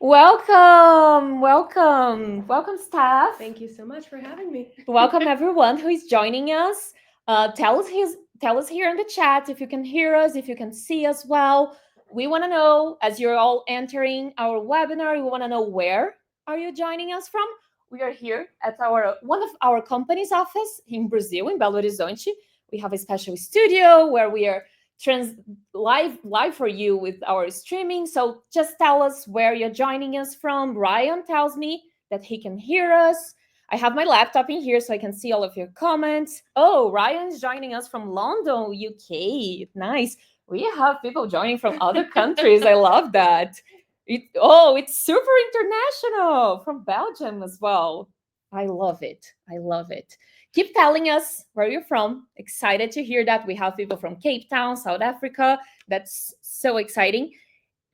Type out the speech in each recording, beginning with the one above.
Welcome, Steph. Thank you so much for having me. Welcome everyone who is joining us. Tell us here in the chat if you can hear us, if you can see us well. We want to know as you're all entering our webinar. We want to know where are you joining us from. We are here at our one of our company's office in Brazil, in Belo Horizonte. We have a special studio where we are trans live for you with our streaming. So just tell us where you're joining us from. Ryan tells me that he can hear us. I have my laptop in here so I can see all of your comments. Oh, Ryan's joining us from London, UK. Nice. We have people joining from other countries. I love that. It's super international from Belgium as well. I love it. I love it. Keep telling us where you're from. Excited to hear that. We have people from Cape Town, South Africa. That's so exciting.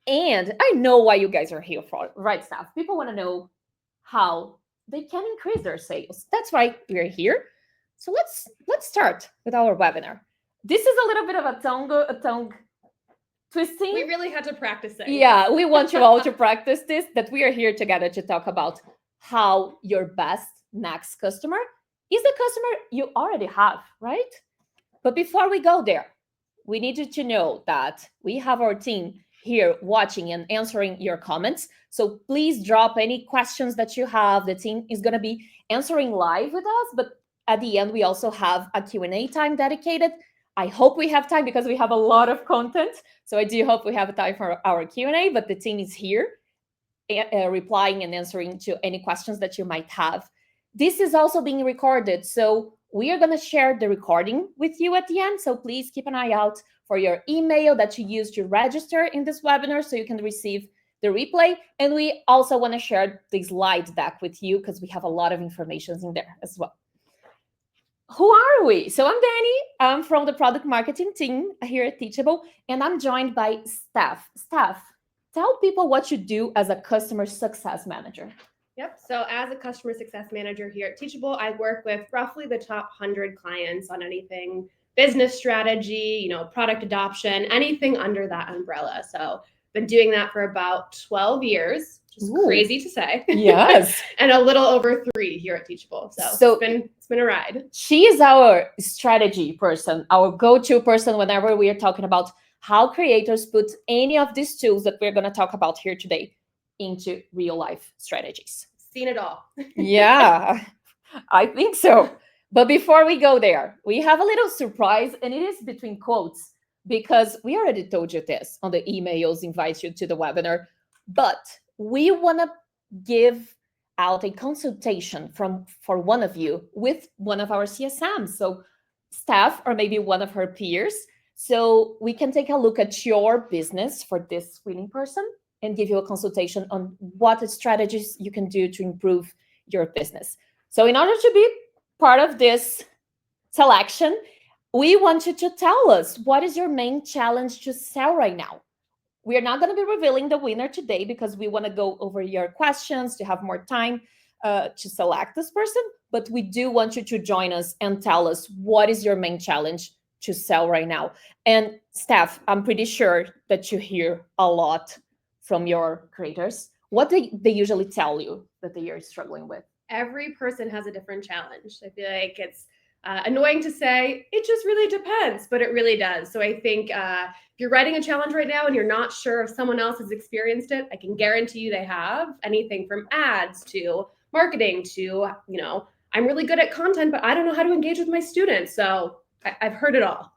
And I know why you guys are here for, right, staff? People want to know how they can increase their sales. That's why we're here. So let's start with our webinar. This is a little bit of a tongue twisting. We really had to practice it. Yeah, we want you all to practice this, that we are here together to talk about how your best next customer is the customer you already have, right? But before we go there, we need you to know that we have our team here watching and answering your comments. So please drop any questions that you have. The team is going to be answering live with us, but at the end we also have a Q&A time dedicated. I hope we have time because we have a lot of content. So I do hope we have time for our Q&A, but the team is here replying and answering to any questions that you might have. This is also being recorded, so we are going to share the recording with you at the end. So please keep an eye out for your email that you use to register in this webinar so you can receive the replay. And we also want to share the slide deck with you because we have a lot of information in there as well. Who are we? So I'm Danny. I'm from the product marketing team here at Teachable, and I'm joined by Steph. Steph, tell people what you do as a customer success manager. Yep. So as a customer success manager here at Teachable, I work with roughly the top 100 clients on anything business strategy, product adoption, anything under that umbrella. So been doing that for about 12 years, which is crazy to say. Yes. And a little over 3 here at Teachable. So it's been a ride. She is our strategy person, our go-to person whenever we are talking about how creators put any of these tools that we're going to talk about here today into real life strategies. Seen it all. Yeah, I think so. But before we go there, we have a little surprise, and it is between quotes because we already told you this on the emails, invite you to the webinar, but we want to give out a consultation for one of you with one of our CSMs, so staff or maybe one of her peers, so we can take a look at your business for this winning person and give you a consultation on what strategies you can do to improve your business. So in order to be part of this selection, we want you to tell us what is your main challenge to sell right now. We are not going to be revealing the winner today because we want to go over your questions to have more time to select this person, but we do want you to join us and tell us what is your main challenge to sell right now. And Steph, I'm pretty sure that you hear a lot from your creators. What they usually tell you that they are struggling with? Every person has a different challenge. I feel like it's annoying to say, it just really depends, but it really does. So I think if you're writing a challenge right now and you're not sure if someone else has experienced it, I can guarantee you they have. Anything from ads to marketing to, I'm really good at content, but I don't know how to engage with my students. So I've heard it all.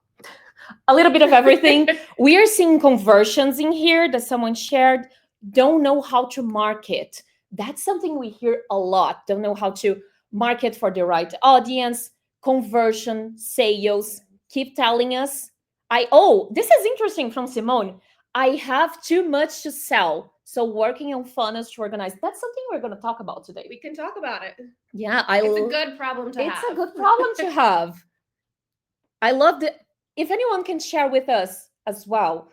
A little bit of everything. We are seeing conversions in here that someone shared. Don't know how to market. That's something we hear a lot. Don't know how to market for the right audience. Conversion, sales. Keep telling us. This is interesting from Simone. I have too much to sell. So working on funnels to organize. That's something we're going to talk about today. We can talk about it. Yeah, it's a good problem to have. It's a good problem to have. I love the. If anyone can share with us as well,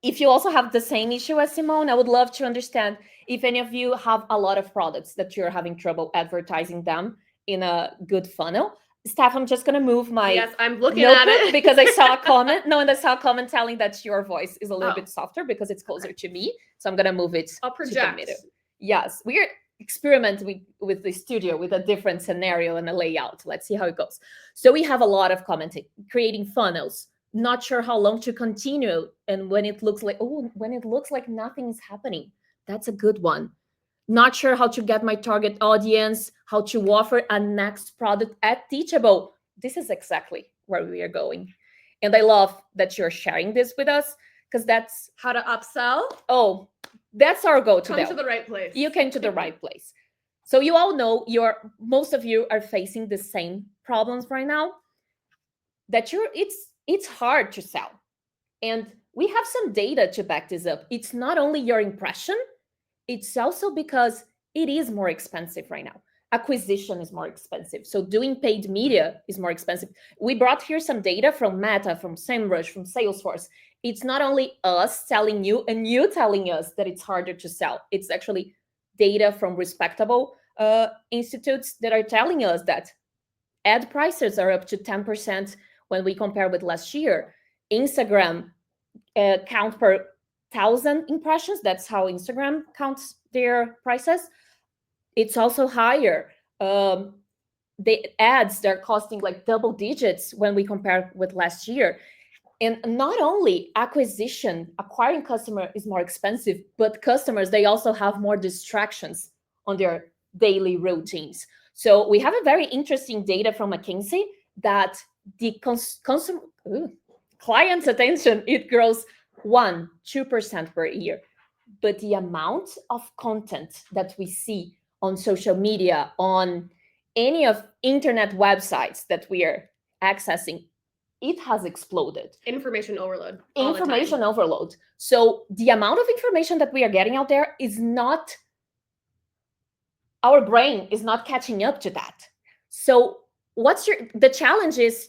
if you also have the same issue as Simone, I would love to understand if any of you have a lot of products that you're having trouble advertising them in a good funnel. Steph, I'm just gonna move my Yes, I'm looking at notebook it. because I saw a comment. No, and I saw a comment telling that your voice is a little Oh. bit softer because it's closer to me. So I'm gonna move it I'll to the project. middle. Yes, we're experimenting with the studio with a different scenario and a layout. Let's see how it goes. So we have a lot of commenting, creating funnels, not sure how long to continue, and when it looks like nothing is happening. That's a good one. Not sure how to get my target audience, how to offer a next product at Teachable. This is exactly where we are going. And I love that you're sharing this with us because that's How to upsell? oh, that's our go Come to to the right place. You came to the right place. So you all know most of you are facing the same problems right now. That it's hard to sell. And we have some data to back this up. It's not only your impression, it's also because it is more expensive right now. Acquisition is more expensive. So doing paid media is more expensive. We brought here some data from Meta, from SEMrush, from Salesforce. It's not only us telling you and you telling us that it's harder to sell. It's actually data from respectable institutes that are telling us that ad prices are up to 10% when we compare with last year. Instagram count per 1,000 impressions. That's how Instagram counts their prices. It's also higher. The ads, they're costing like double digits when we compare with last year. And not only acquiring customer is more expensive, but customers, they also have more distractions on their daily routines. So we have a very interesting data from McKinsey that the client's attention, it grows 2% per year. But the amount of content that we see on social media, on any of internet websites that we are accessing, it has exploded. Information overload. Information overload. So the amount of information that we are getting out there is not, our brain is not catching up to that. So the challenge is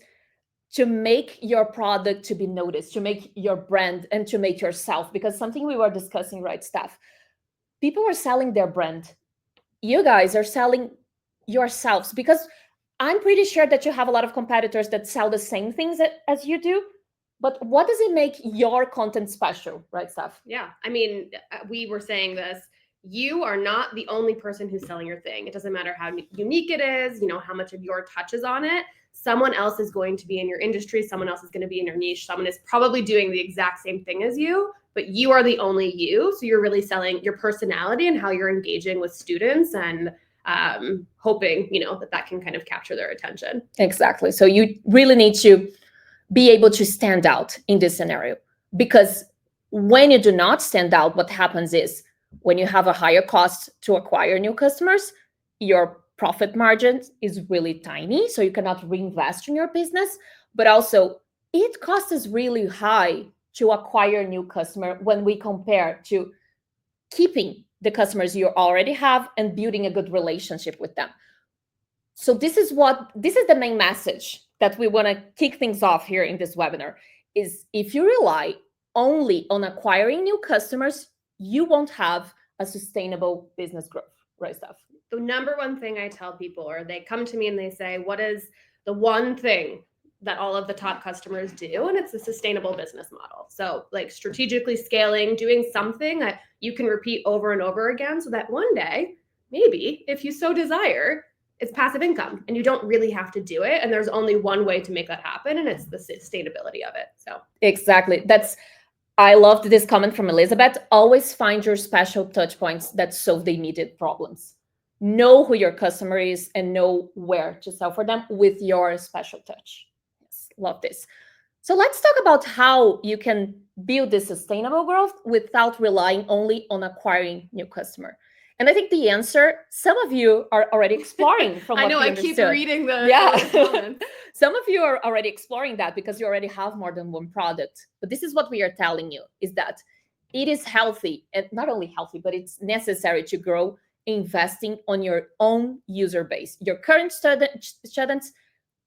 to make your product to be noticed, to make your brand and to make yourself, because something we were discussing, right, Steph? People are selling their brand. You guys are selling yourselves, because I'm pretty sure that you have a lot of competitors that sell the same things as you do. But what does it make your content special, right, Steph? Yeah. I mean, we were saying this. You are not the only person who's selling your thing. It doesn't matter how unique it is, how much of your touch is on it. Someone else is going to be in your industry. Someone else is going to be in your niche. Someone is probably doing the exact same thing as you, but you are the only you. So you're really selling your personality and how you're engaging with students, and hoping, that can kind of capture their attention. Exactly. So you really need to be able to stand out in this scenario, because when you do not stand out, what happens is when you have a higher cost to acquire new customers, your profit margin is really tiny, so you cannot reinvest in your business. But also, it costs us really high to acquire a new customer when we compare to keeping the customers you already have and building a good relationship with them. So this is the main message that we want to kick things off here in this webinar, is if you rely only on acquiring new customers, you won't have a sustainable business growth, right, Steph? The number one thing I tell people, or they come to me and they say, what is the one thing that all of the top customers do? And it's a sustainable business model. So like strategically scaling, doing something that you can repeat over and over again, so that one day, maybe if you so desire, it's passive income and you don't really have to do it. And there's only one way to make that happen, and it's the sustainability of it. So exactly. I loved this comment from Elizabeth. Always find your special touch points that solve the immediate problems. Know who your customer is and know where to sell for them with your special touch. Yes, love this. So let's talk about how you can build this sustainable growth without relying only on acquiring new customer. And I think the answer, some of you are already exploring from what I know, I understood. keep reading the comments. Some of you are already exploring that because you already have more than one product. But this is what we are telling you, is that it is healthy, and not only healthy, but it's necessary to grow investing on your own user base. Your current students,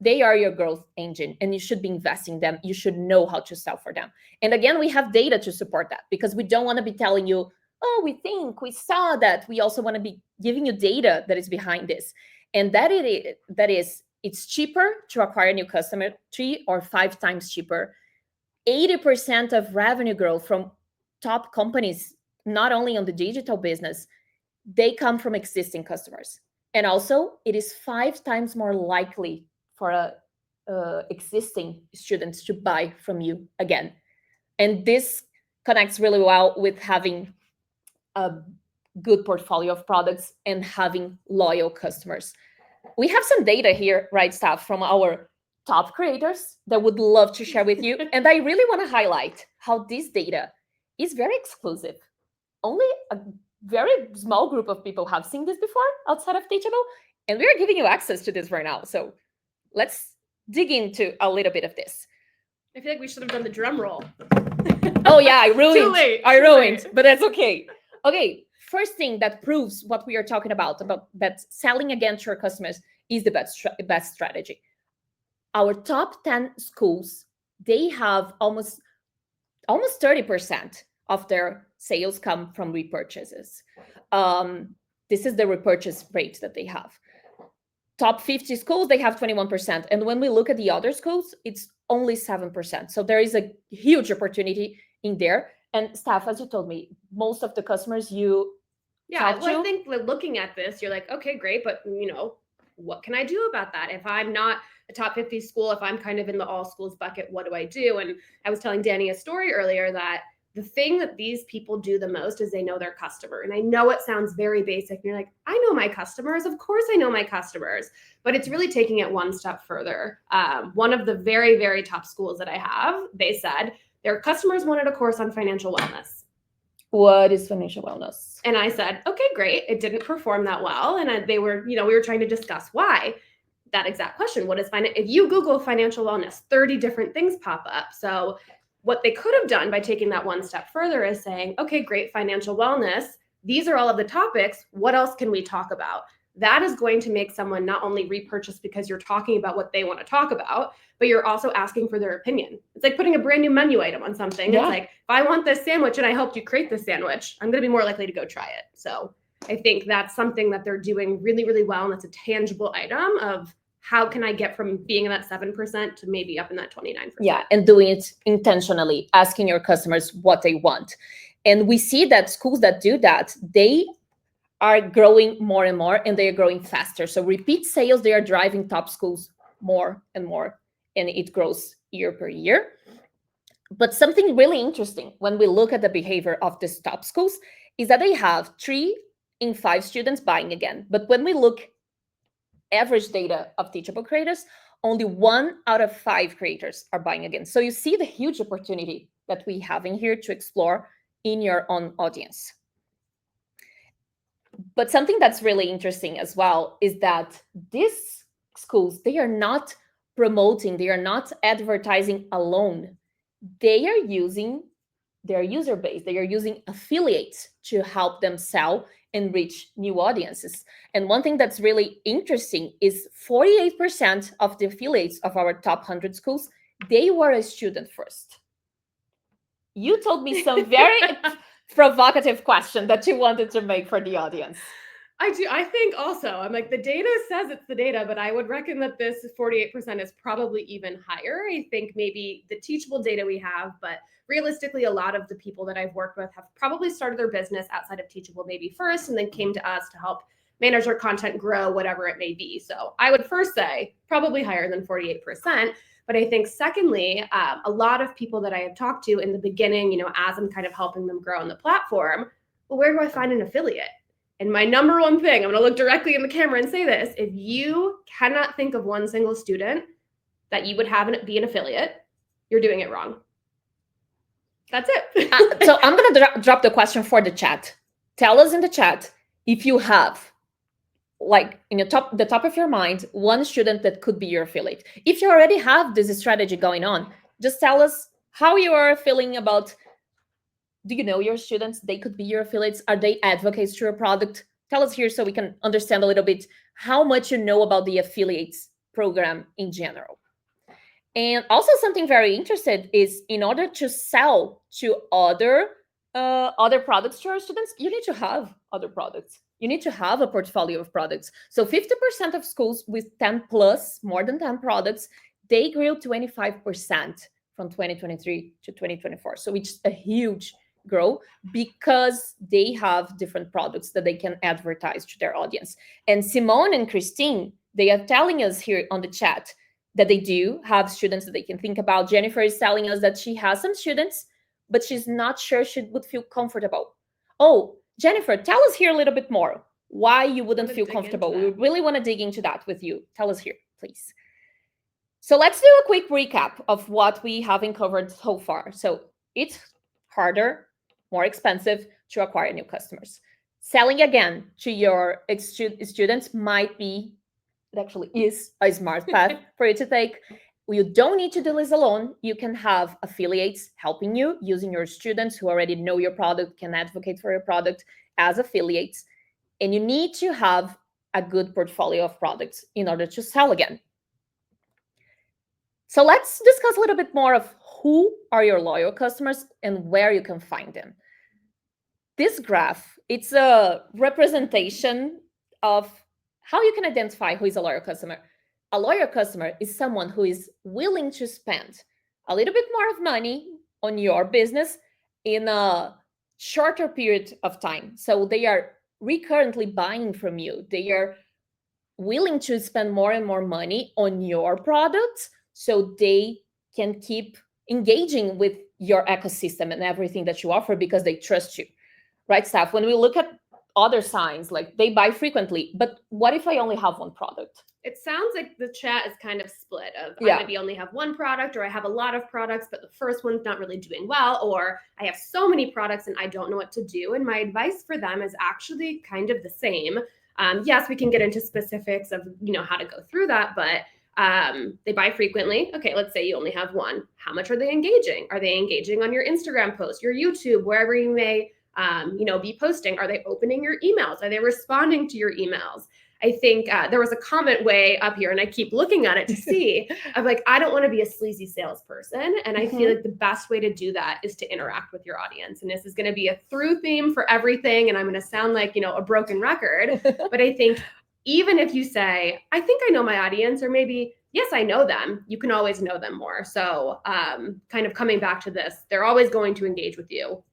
they are your growth engine, and you should be investing them. You should know how to sell for them. And again, we have data to support that, because we don't want to be telling you, oh, we think, we saw that. We also want to be giving you data that is behind this. And that is It's cheaper to acquire a new customer, 3 or 5 times cheaper. 80% of revenue growth from top companies, not only on the digital business, they come from existing customers. And also, it is 5 times more likely for a existing students to buy from you again. And this connects really well with having a good portfolio of products and having loyal customers. We have some data here, right, Staff, from our top creators that would love to share with you. And I really want to highlight how this data is very exclusive. Only a very small group of people have seen this before outside of Teachable, and we are giving you access to this right now. So let's dig into a little bit of this. I feel like we should have done the drum roll. Oh yeah, I ruined. Too late. I ruined, but that's okay. Okay, first thing that proves what we are talking about that selling again to our customers is the best strategy. Our top 10 schools, they have almost 30% of their sales come from repurchases. This is the repurchase rate that they have. Top 50 schools, they have 21%. And when we look at the other schools, it's only 7%. So there is a huge opportunity in there. And Steph, as you told me, most of the customers you talk to, I think looking at this, you're like, okay, great, but what can I do about that? If I'm not a top 50 school, if I'm kind of in the all schools bucket, what do I do? And I was telling Danny a story earlier that the thing that these people do the most is they know their customer. And I know it sounds very basic. And you're like, I know my customers. Of course I know my customers. But it's really taking it one step further. One of the very, very top schools that I have, they said their customers wanted a course on financial wellness. What is financial wellness? And I said, okay, great. It didn't perform that well. And they were, we were trying to discuss why. That exact question. What is finance? If you Google financial wellness, 30 different things pop up. So what they could have done by taking that one step further is saying, okay, great, financial wellness. These are all of the topics. What else can we talk about? That is going to make someone not only repurchase because you're talking about what they want to talk about, but you're also asking for their opinion. It's like putting a brand new menu item on something. Yeah. It's like, if I want this sandwich and I helped you create this sandwich, I'm going to be more likely to go try it. So I think that's something that they're doing really, really well. And that's a tangible item of how can I get from being in that 7% to maybe up in that 29%? Yeah, and doing it intentionally, asking your customers what they want. And we see that schools that do that, they are growing more and more, and they are growing faster. So repeat sales, they are driving top schools more and more, and it grows year per year. But something really interesting when we look at the behavior of these top schools is that they have 3 in 5 students buying again. But when we look average data of Teachable creators, only 1 out of 5 creators are buying again. So you see the huge opportunity that we have in here to explore in your own audience. But something that's really interesting as well is that these schools, they are not promoting, they are not advertising alone. They are using their user base, they are using affiliates to help them sell and reach new audiences. And one thing that's really interesting is 48% of the affiliates of our top 100 schools, they were a student first. You told me some very provocative question that you wanted to make for the audience. I do. I think also, I'm like, the data says it's the data, but I would reckon that this 48% is probably even higher. I think maybe the Teachable data we have, but realistically, a lot of the people that I've worked with have probably started their business outside of Teachable maybe first, and then came to us to help manage their content, grow, whatever it may be. So I would first say probably higher than 48%. But I think secondly, a lot of people that I have talked to in the beginning, as I'm kind of helping them grow on the platform, well, where do I find an affiliate? And my number one thing, I'm going to look directly in the camera and say this, if you cannot think of one single student that you would have be an affiliate, you're doing it wrong. That's it. So I'm going to drop the question for the chat. Tell us in the chat if you have, like in the top of your mind, one student that could be your affiliate. If you already have this strategy going on, just tell us how you are feeling about, do you know your students? They could be your affiliates. Are they advocates to your product? Tell us here so we can understand a little bit how much you know about the affiliates program in general. And also something very interesting is in order to sell to other products to our students, you need to have other products. You need to have a portfolio of products. So 50% of schools with 10 plus, more than 10 products, they grew 25% from 2023 to 2024. So it's a huge growth because they have different products that they can advertise to their audience. And Simone and Christine, they are telling us here on the chat that they do have students that they can think about. Jennifer is telling us that she has some students, but she's not sure she would feel comfortable. Oh, Jennifer, tell us here a little bit more why you wouldn't feel comfortable. We really want to dig into that with you. Tell us here, please. So let's do a quick recap of what we haven't covered so far. So it's harder, more expensive to acquire new customers. Selling again to your students might be, it actually is a smart path for you to take. You don't need to do this alone. You can have affiliates helping you using your students who already know your product, can advocate for your product as affiliates. And you need to have a good portfolio of products in order to sell again. So let's discuss a little bit more of who are your loyal customers and where you can find them. This graph, it's a representation of how you can identify who is a loyal customer. A loyal customer is someone who is willing to spend a little bit more of money on your business in a shorter period of time. So they are recurrently buying from you. They are willing to spend more and more money on your products so they can keep engaging with your ecosystem and everything that you offer because they trust you. Right, Steph? When we look at other signs, like they buy frequently, but what if I only have one product? It sounds like the chat is kind of split of I maybe only have one product, or I have a lot of products, but the first one's not really doing well, or I have so many products and I don't know what to do. And my advice for them is actually kind of the same. Yes, we can get into specifics of how to go through that, but they buy frequently. Okay, let's say you only have one. How much are they engaging? Are they engaging on your Instagram post, your YouTube, wherever you may be posting? Are they opening your emails? Are they responding to your emails? I think there was a comment way up here, and I keep looking at it to see. I'm like, I don't want to be a sleazy salesperson. And I feel like the best way to do that is to interact with your audience. And this is going to be a through theme for everything. And I'm going to sound like, a broken record. But I think even if you say, I think I know my audience, or maybe, yes, I know them, you can always know them more. So kind of coming back to this, they're always going to engage with you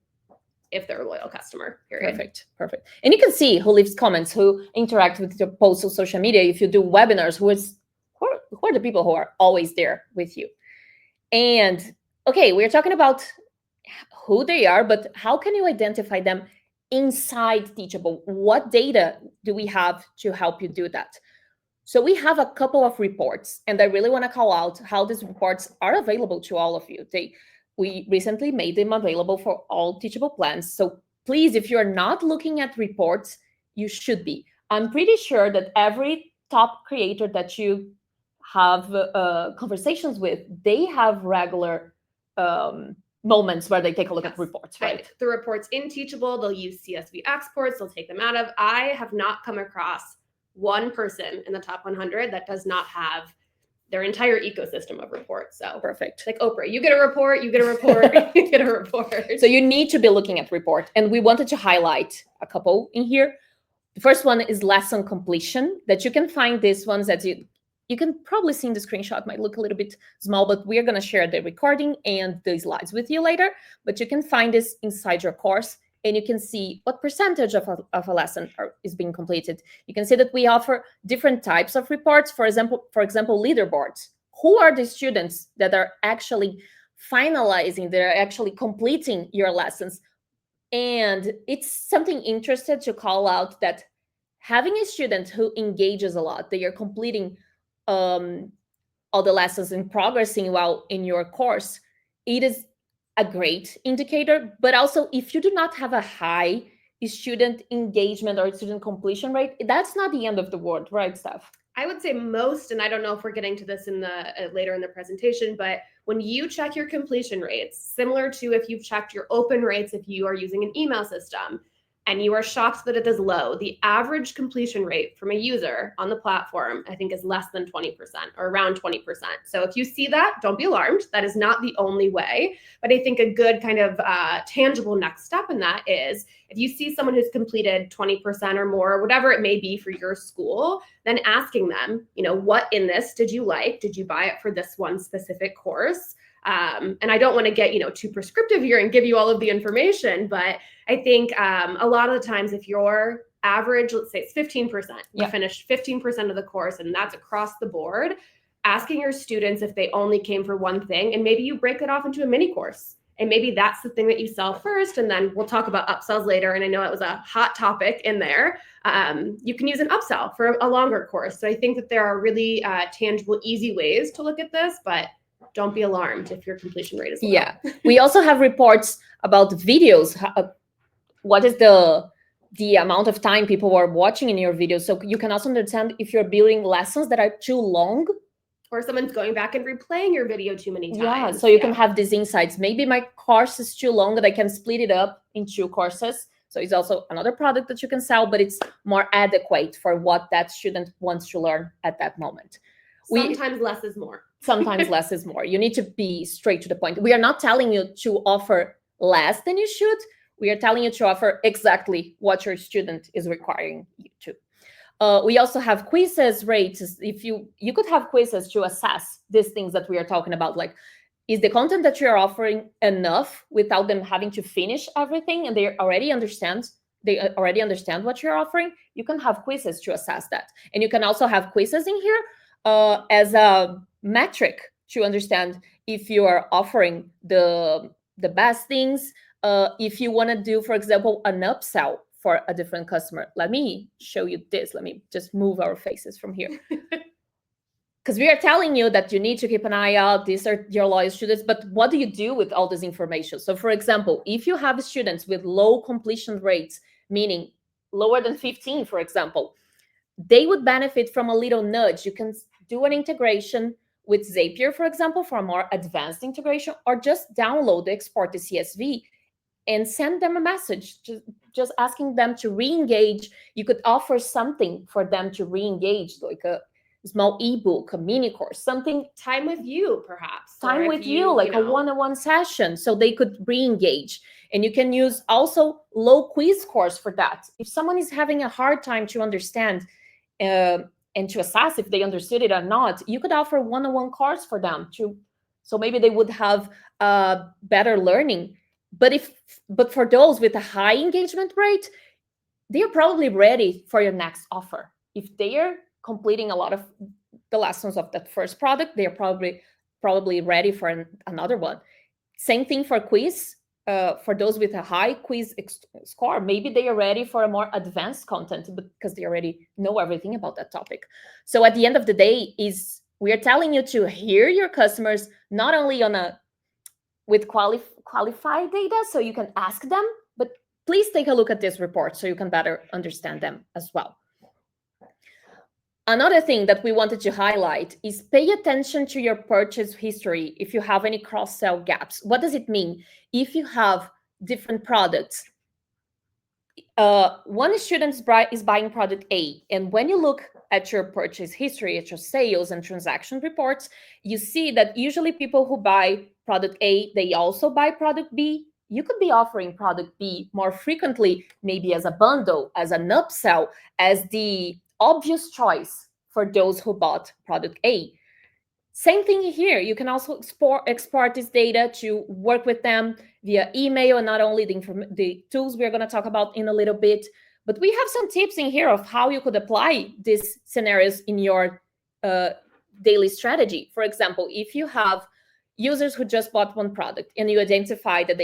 if they're a loyal customer, period. Perfect. And you can see who leaves comments, who interact with your posts on social media. If you do webinars, who are the people who are always there with you? And okay, we're talking about who they are, but how can you identify them inside Teachable? What data do we have to help you do that? So we have a couple of reports, and I really want to call out how these reports are available to all of you. We recently made them available for all Teachable plans. So please, if you're not looking at reports, you should be. I'm pretty sure that every top creator that you have conversations with, they have regular moments where they take a look at reports, right? The reports in Teachable, they'll use CSV exports, they'll take them out of. I have not come across one person in the top 100 that does not have their entire ecosystem of reports. So perfect. Like Oprah, you get a report, you get a report, you get a report. So you need to be looking at report. And we wanted to highlight a couple in here. The first one is lesson completion, that you can find these ones that you can probably see in the screenshot, might look a little bit small, but we're going to share the recording and the slides with you later. But you can find this inside your course, and you can see what percentage of a lesson is being completed. You can see that we offer different types of reports. For example, leaderboards. Who are the students that are actually finalizing, they're actually completing your lessons? And it's something interesting to call out that having a student who engages a lot, they are completing all the lessons and progressing well in your course, it is a great indicator. But also, if you do not have a high student engagement or student completion rate, that's not the end of the world, right, Steph? I would say most, and I don't know if we're getting to this in the later in the presentation, but when you check your completion rates, similar to if you've checked your open rates, if you are using an email system, and you are shocked that it is low, the average completion rate from a user on the platform, I think, is less than 20% or around 20%. So if you see that, don't be alarmed. That is not the only way. But I think a good kind of tangible next step in that is if you see someone who's completed 20% or more, whatever it may be for your school, then asking them, what in this did you like? Did you buy it for this one specific course? And I don't want to get, too prescriptive here and give you all of the information, but I think a lot of the times if your average, let's say it's 15%, you finished 15% of the course and that's across the board, asking your students if they only came for one thing, and maybe you break it off into a mini course. And maybe that's the thing that you sell first, and then we'll talk about upsells later. And I know it was a hot topic in there. You can use an upsell for a longer course. So I think that there are really tangible, easy ways to look at this, but don't be alarmed if your completion rate is low. Yeah. We also have reports about videos. What is the amount of time people are watching in your videos? So you can also understand if you're building lessons that are too long. Or someone's going back and replaying your video too many times. Yeah, so you can have these insights. Maybe my course is too long and I can split it up in 2 courses. So it's also another product that you can sell, but it's more adequate for what that student wants to learn at that moment. Sometimes less is more. Sometimes less is more. You need to be straight to the point. We are not telling you to offer less than you should. We are telling you to offer exactly what your student is requiring you to. We also have quizzes, rates. If you could have quizzes to assess these things that we are talking about, like, is the content that you're offering enough without them having to finish everything and they already understand what you're offering? You can have quizzes to assess that. And you can also have quizzes in here as a metric to understand if you are offering the best things. If you want to do, for example, an upsell for a different customer. Let me show you this. Let me just move our faces from here. Because we are telling you that you need to keep an eye out. These are your loyal students. But what do you do with all this information? So for example, if you have students with low completion rates, meaning lower than 15, for example, they would benefit from a little nudge. You can do an integration with Zapier, for example, for a more advanced integration, or just download the export the CSV and send them a message, just asking them to re-engage. You could offer something for them to re-engage, like a small ebook, a mini course, something. Time with you, perhaps. Time with you, like a one-on-one session, so they could re-engage. And you can use also low quiz course for that. If someone is having a hard time to understand and to assess if they understood it or not, you could offer one-on-one course for them too. So maybe they would have better learning. But for those with a high engagement rate, they are probably ready for your next offer. If they are completing a lot of the lessons of that first product, they are probably ready for another one. Same thing for quiz. For those with a high quiz score, maybe they are ready for a more advanced content because they already know everything about that topic. So at the end of the day, we are telling you to hear your customers, not only with qualified data, so you can ask them, but please take a look at this report so you can better understand them as well. Another thing that we wanted to highlight is pay attention to your purchase history if you have any cross-sell gaps. What does it mean? If you have different products, one student is buying product A, and when you look at your purchase history, at your sales and transaction reports, you see that usually people who buy product A, they also buy product B. You could be offering product B more frequently, maybe as a bundle, as an upsell, as the obvious choice for those who bought product A. Same thing here. You can also export this data to work with them via email, and not only the tools we're going to talk about in a little bit, but we have some tips in here of how you could apply these scenarios in your daily strategy. For example, if you have users who just bought one product and you identify that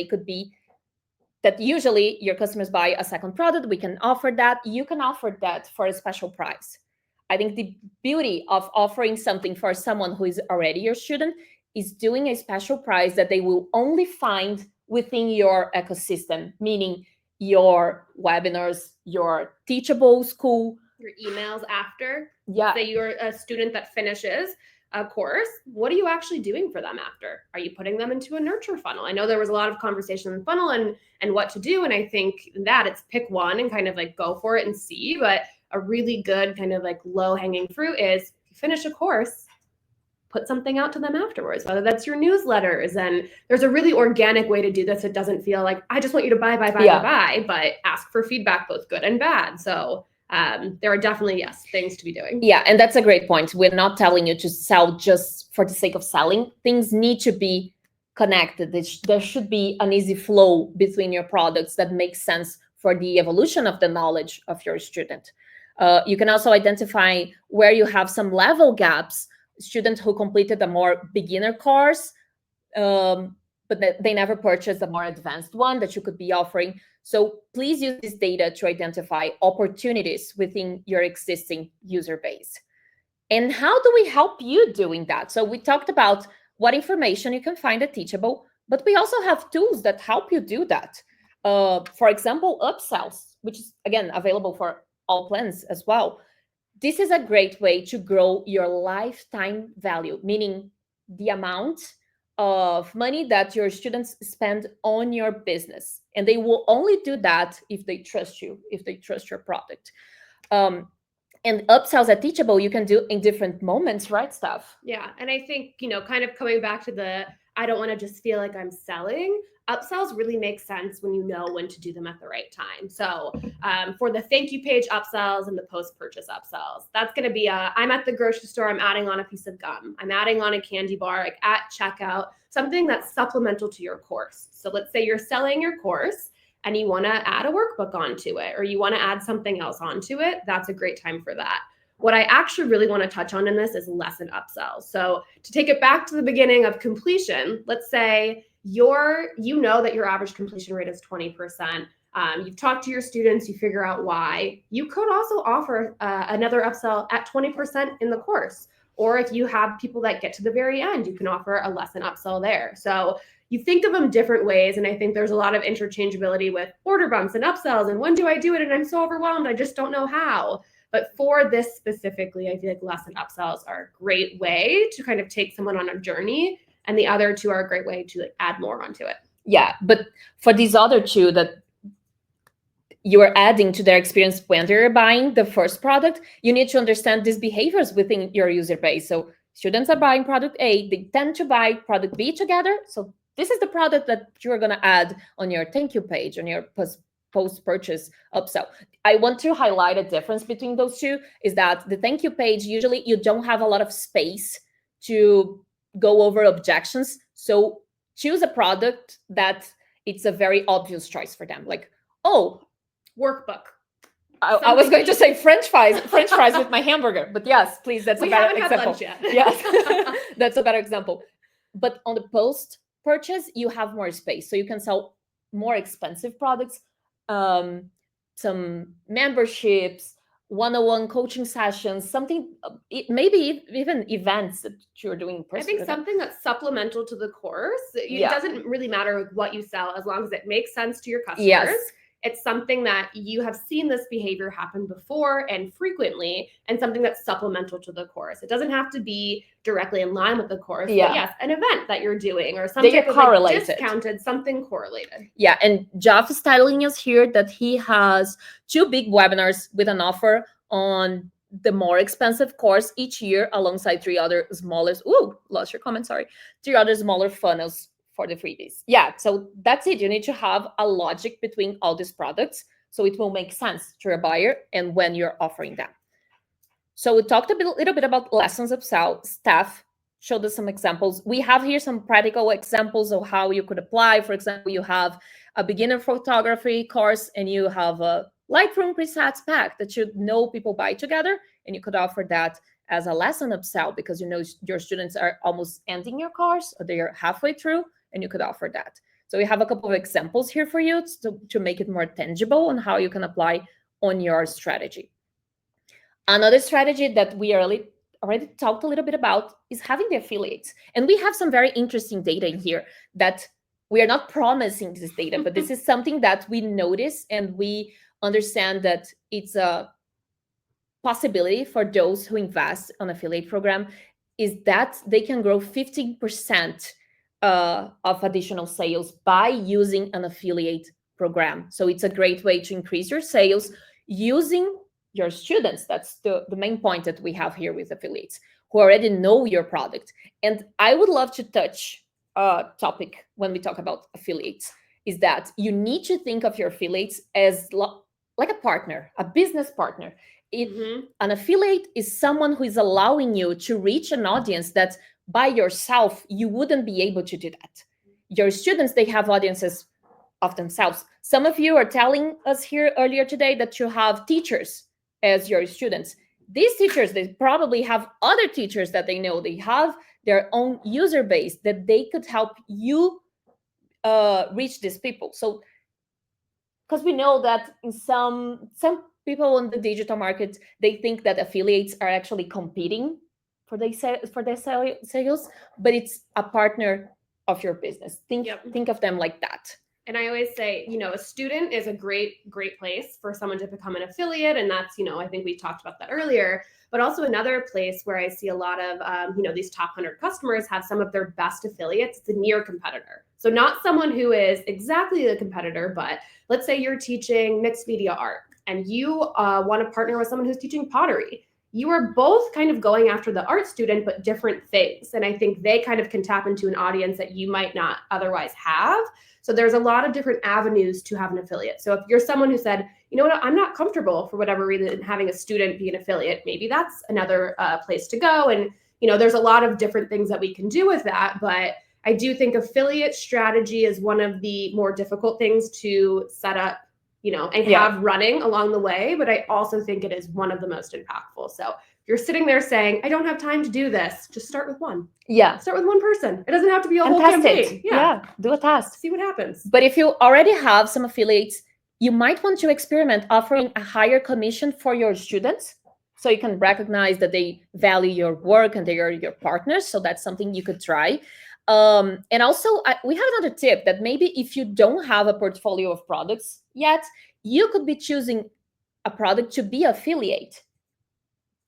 usually your customers buy a second product, we can offer that. You can offer that for a special price. I think the beauty of offering something for someone who is already your student is doing a special price that they will only find within your ecosystem, meaning your webinars, your Teachable school, your emails after. Yeah. Say you're a student that finishes. a course, what are you actually doing for them after? Are you putting them into a nurture funnel? I know there was a lot of conversation in funnel and what to do, and I think that it's pick one and kind of like go for it and see. But a really good kind of like low hanging fruit is if you finish a course, put something out to them afterwards, whether that's your newsletters. And there's a really organic way to do this. It doesn't feel like I just want you to buy, but ask for feedback, both good and bad. So there are definitely, yes, things to be doing. Yeah, and that's a great point. We're not telling you to sell just for the sake of selling. Things need to be connected. There should be an easy flow between your products that makes sense for the evolution of the knowledge of your student. You can also identify where you have some level gaps. Students who completed a more beginner course, but they never purchased a more advanced one that you could be offering. So please use this data to identify opportunities within your existing user base. And how do we help you doing that? So we talked about what information you can find at Teachable, but we also have tools that help you do that. For example, upsells, which is, again, available for all plans as well. This is a great way to grow your lifetime value, meaning the amount of money that your students spend on your business. And they will only do that if they trust you, if they trust your product. And upsells at Teachable, you can do in different moments, right, Steph? Yeah. And I think, kind of coming back to the, I don't want to just feel like I'm selling. Upsells really make sense when you know when to do them at the right time. So for the thank you page upsells and the post-purchase upsells, that's going to be I'm at the grocery store, I'm adding on a piece of gum, I'm adding on a candy bar, like at checkout, something that's supplemental to your course. So let's say you're selling your course and you want to add a workbook onto it, or you want to add something else onto it, that's a great time for that. What I actually really want to touch on in this is lesson upsells. So to take it back to the beginning of completion, let's say you know that your average completion rate is 20%. You've talked to your students, you figure out why. You could also offer another upsell at 20% in the course. Or if you have people that get to the very end, you can offer a lesson upsell there. So you think of them different ways. And I think there's a lot of interchangeability with order bumps and upsells. And when do I do it? And I'm so overwhelmed, I just don't know how. But for this specifically, I feel like lesson upsells are a great way to kind of take someone on a journey. And the other two are a great way to add more onto it. Yeah, but for these other two that you are adding to their experience when they're buying the first product, you need to understand these behaviors within your user base. So students are buying product A, they tend to buy product B together. So this is the product that you're going to add on your thank you page, on your post-purchase upsell. I want to highlight a difference between those two is that the thank you page, usually you don't have a lot of space to go over objections. So choose a product that it's a very obvious choice for them. Like, oh, workbook. I was going to say French fries with my hamburger, but yes, please, that's a better example. Yes, that's a better example. But on the post purchase, you have more space, so you can sell more expensive products, some memberships, one-on-one coaching sessions, something, maybe even events that you're doing personally. I think something that's supplemental to the course. It doesn't really matter what you sell as long as it makes sense to your customers. Yes. It's something that you have seen this behavior happen before and frequently, and something that's supplemental to the course. It doesn't have to be directly in line with the course, but yes, an event that you're doing or some type of like discounted, something correlated. Yeah, and Jeff is telling us here that he has 2 big webinars with an offer on the more expensive course each year alongside 3 other smaller, lost your comment, sorry, 3 other smaller funnels for the freebies. Yeah, so that's it. You need to have a logic between all these products so it will make sense to your buyer and when you're offering them. So we talked a little bit about lessons upsell. Steph showed us some examples. We have here some practical examples of how you could apply. For example, you have a beginner photography course and you have a Lightroom presets pack that you know people buy together, and you could offer that as a lesson upsell because you know your students are almost ending your course or they are halfway through, and you could offer that. So we have a couple of examples here for you to make it more tangible on how you can apply on your strategy. Another strategy that we already talked a little bit about is having the affiliates. And we have some very interesting data in here that we are not promising this data, but this is something that we notice and we understand that it's a possibility for those who invest on affiliate program. is that they can grow 15% of additional sales by using an affiliate program. So it's a great way to increase your sales using your students. That's the main point that we have here with affiliates, who already know your product. And I would love to touch a topic when we talk about affiliates, is that you need to think of your affiliates as like a partner, a business partner. An affiliate is someone who is allowing you to reach an audience that by yourself you wouldn't be able to do that. Your students, they have audiences of themselves. Some of you are telling us here earlier today that you have teachers as your students. These teachers, they probably have other teachers that they know. They have their own user base that they could help you reach these people. So because we know that in some people in the digital market, they think that affiliates are actually competing for their sales, but it's a partner of your business. Think of them like that. And I always say, a student is a great place for someone to become an affiliate. And that's, I think we talked about that earlier. But also another place where I see a lot of, these top 100 customers have some of their best affiliates, the near competitor. So not someone who is exactly a competitor, but let's say you're teaching mixed media art and you want to partner with someone who's teaching pottery. You are both kind of going after the art student, but different things. And I think they kind of can tap into an audience that you might not otherwise have. So there's a lot of different avenues to have an affiliate. So if you're someone who said, you know what, I'm not comfortable for whatever reason having a student be an affiliate, maybe that's another place to go. And, there's a lot of different things that we can do with that. But I do think affiliate strategy is one of the more difficult things to set up, and have running along the way. But I also think it is one of the most impactful. So if you're sitting there saying, I don't have time to do this, just start with one. Yeah. Start with one person. It doesn't have to be a whole campaign. Yeah. Do a test. See what happens. But if you already have some affiliates, you might want to experiment offering a higher commission for your students, so you can recognize that they value your work and they are your partners. So that's something you could try. And also, we have another tip that maybe if you don't have a portfolio of products yet, you could be choosing a product to be affiliate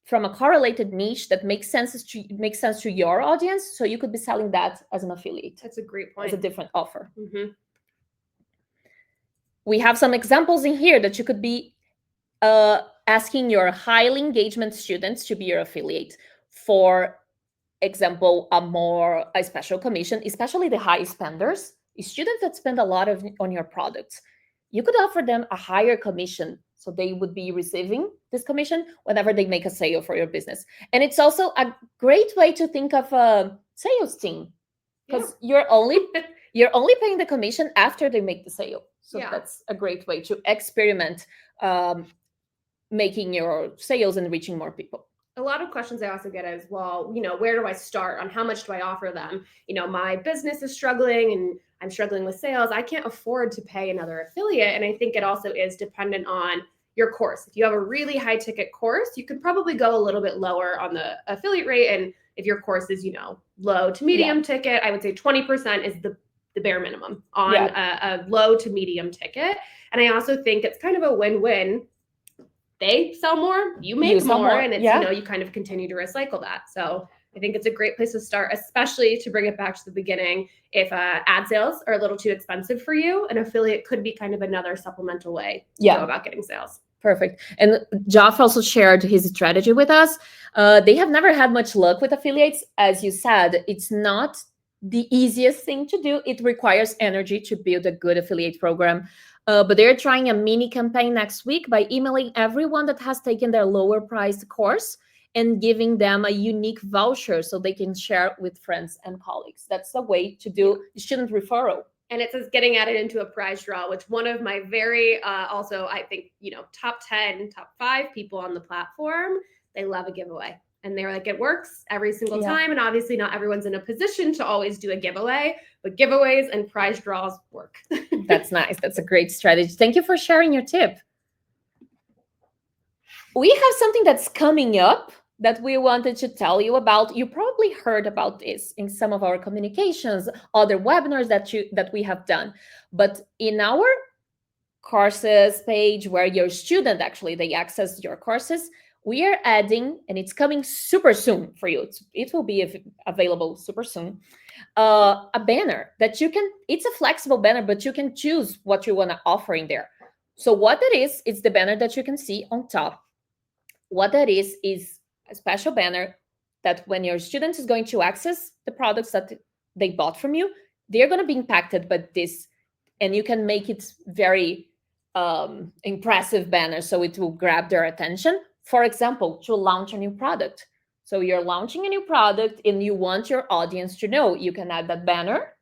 from a correlated niche that makes sense to your audience. So you could be selling that as an affiliate. That's a great point. As a different offer. We have some examples in here that you could be asking your highly engagement students to be your affiliate. For example, a special commission, especially the high spenders, students that spend a lot on your products. You could offer them a higher commission, so they would be receiving this commission whenever they make a sale for your business. And it's also a great way to think of a sales team, because you're only paying the commission after they make the sale. So that's a great way to experiment making your sales and reaching more people. A lot of questions I also get is, well, where do I start? On how much do I offer them? My business is struggling and I'm struggling with sales. I can't afford to pay another affiliate. And I think it also is dependent on your course. If you have a really high ticket course, you could probably go a little bit lower on the affiliate rate. And if your course is, low to medium ticket, I would say 20% is the bare minimum on a low to medium ticket. And I also think it's kind of a win-win. They sell more, you make more, and it's, you kind of continue to recycle that. So I think it's a great place to start, especially to bring it back to the beginning. If ad sales are a little too expensive for you, an affiliate could be kind of another supplemental way to go about getting sales. Perfect. And Joff also shared his strategy with us. They have never had much luck with affiliates. As you said, it's not the easiest thing to do. It requires energy to build a good affiliate program. But they're trying a mini campaign next week by emailing everyone that has taken their lower priced course and giving them a unique voucher so they can share with friends and colleagues. That's the way to do student referral. And it says getting added into a prize draw, which one of my very, also, I think, top 10, top 5 people on the platform, they love a giveaway. And they're like, it works every single time. And obviously not everyone's in a position to always do a giveaway, but giveaways and prize draws work. That's nice. That's a great strategy. Thank you for sharing your tip. We have something that's coming up that we wanted to tell you about. You probably heard about this in some of our communications, other webinars that we have done. But in our courses page where your student actually, they access your courses, we are adding, and it's coming super soon for you. It will be available super soon. A banner that you can, it's a flexible banner, but you can choose what you want to offer in there. So what that is, it's the banner that you can see on top. What that is a special banner that when your student is going to access the products that they bought from you, they're going to be impacted by this, and you can make it very impressive banner so it will grab their attention. For example, to launch a new product. So you're launching a new product and you want your audience to know, you can add that banner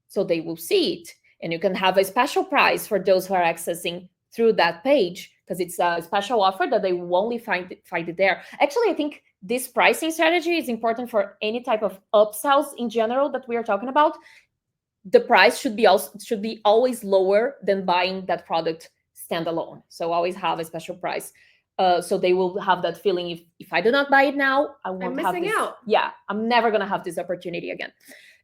so they will see it. And you can have a special price for those who are accessing through that page, because it's a special offer that they will only find it there. Actually, I think this pricing strategy is important for any type of upsells in general that we are talking about. The price should be always lower than buying that product standalone. So always have a special price. So they will have that feeling, if I do not buy it now, I'm won't have missing this. out. Yeah, I'm never gonna have this opportunity again.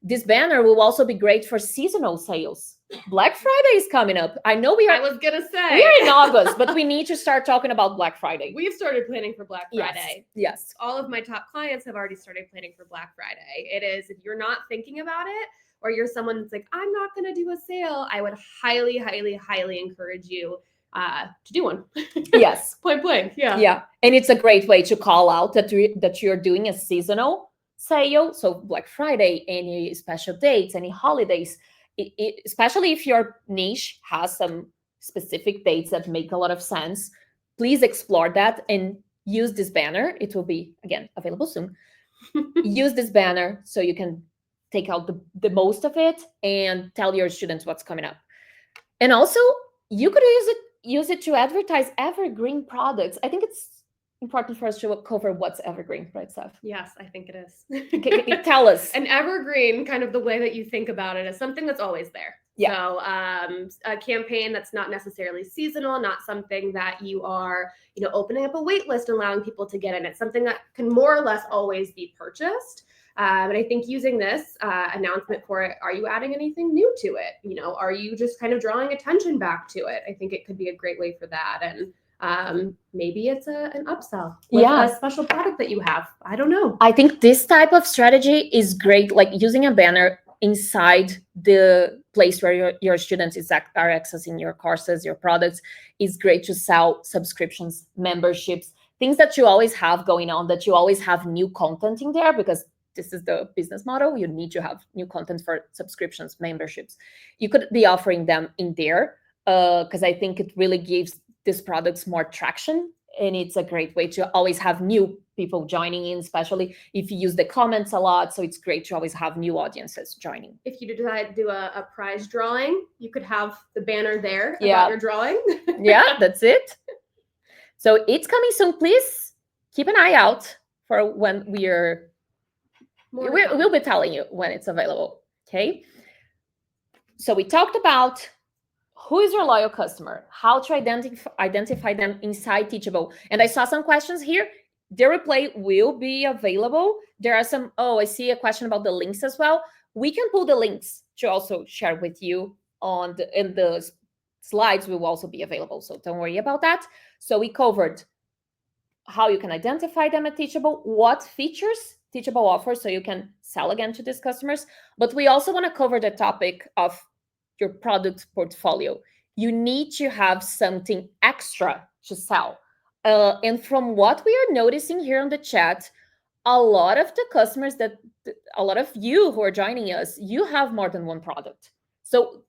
This banner will also be great for seasonal sales. Black Friday is coming up. I know I was gonna say we are in August, but we need to start talking about Black Friday. we've started planning for Black Yes, Friday. yes. All of my top clients have already started planning for Black Friday. It is, if you're not thinking about it, or you're someone that's like, I'm not going to do a sale, I would highly, highly, highly encourage you to do one. Yes. Point blank. Yeah. Yeah. And it's a great way to call out that you're doing a seasonal sale. So Black Friday, any special dates, any holidays, especially if your niche has some specific dates that make a lot of sense, please explore that and use this banner. It will be, again, available soon. Use this banner so you can take out the most of it and tell your students what's coming up. And also, you could use it to advertise evergreen products. I think it's important for us to cover what's evergreen, right, Steph? Yes, I think it is. Tell us. An evergreen, kind of the way that you think about it, is something that's always there. Yeah. So a campaign that's not necessarily seasonal, not something that you are, opening up a wait list and allowing people to get in. It's something that can more or less always be purchased. And I think using this announcement for it, are you adding anything new to it? Are you just kind of drawing attention back to it? I think it could be a great way for that. And maybe it's an upsell with a special product that you have. I don't know. I think this type of strategy is great, like using a banner inside the place where your students are accessing your courses, your products, is great to sell subscriptions, memberships, things that you always have going on, that you always have new content in there, because this is the business model. You need to have new content for subscriptions, memberships. You could be offering them in there, because I think it really gives these products more traction. And it's a great way to always have new people joining in, especially if you use the comments a lot. So it's great to always have new audiences joining. If you decide to do a prize drawing, you could have the banner there about your drawing. Yeah, that's it. So it's coming soon. Please keep an eye out for when we'll be telling you when it's available. Okay. So we talked about who is your loyal customer, how to identify them inside Teachable. And I saw some questions here. The replay will be available. There are some, I see a question about the links as well. We can pull the links to also share with you in the slides will also be available. So don't worry about that. So we covered how you can identify them at Teachable, what features Teachable offers so you can sell again to these customers. But we also want to cover the topic of your product portfolio. You need to have something extra to sell. And from what we are noticing here on the chat, a lot of the customers a lot of you who are joining us, you have more than one product. So